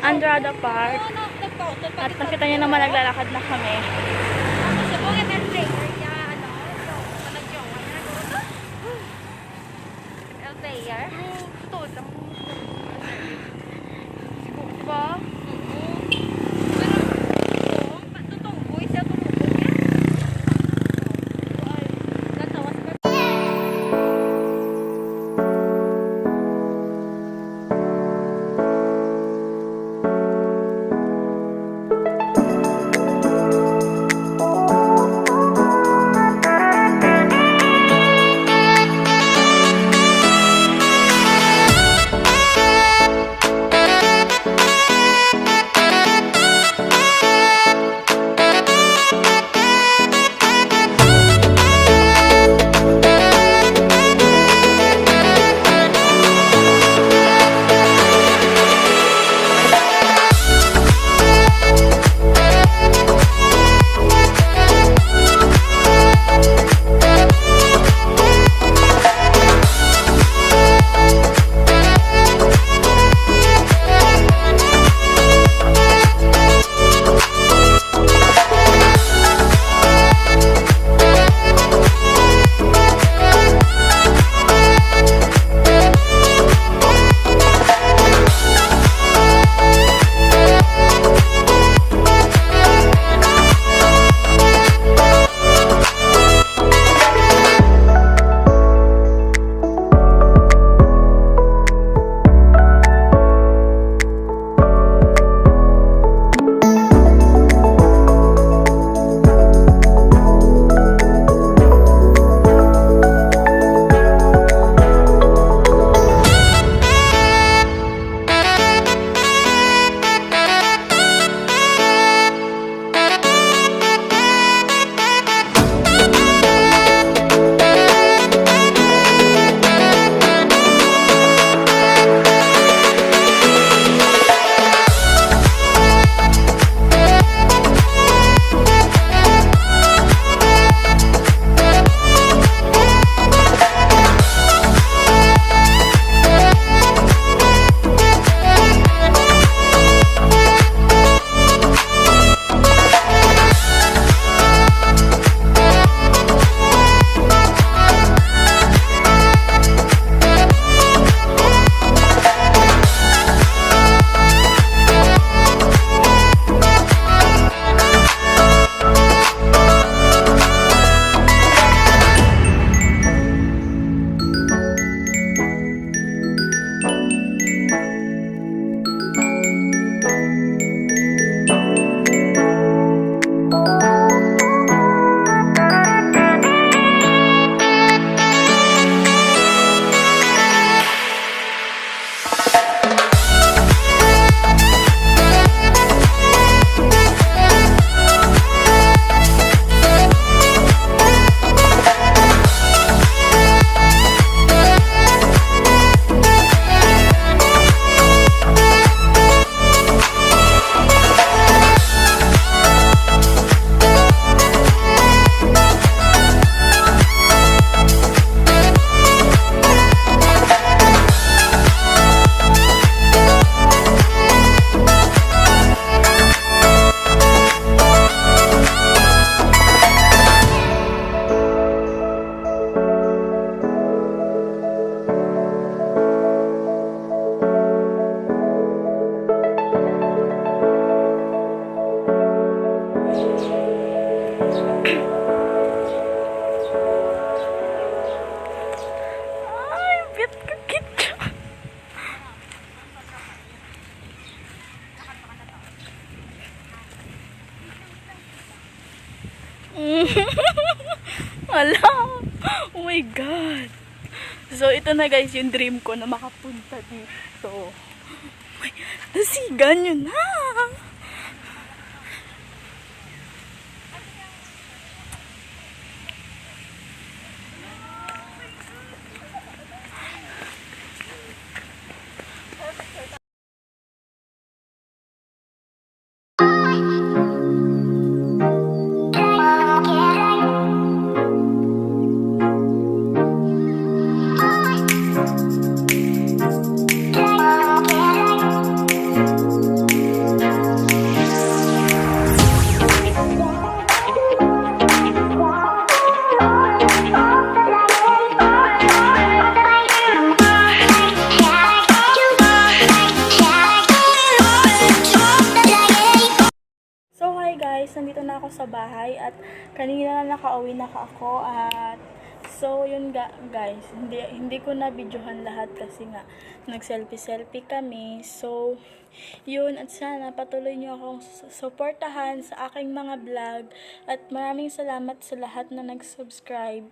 Andrada Park. At nakita niyo naman naglalakad na kami. Ala, oh my god. So ito na guys yung dream ko na makapunta dito. Oh my, nasigan yun na. nandito na ako sa bahay at kanina na nakauwi na ako at so yun guys, hindi ko na videohan lahat kasi nga nag-selfie kami. So yun, at sana patuloy niyo akong suportahan sa aking mga vlog at maraming salamat sa lahat na nag-subscribe.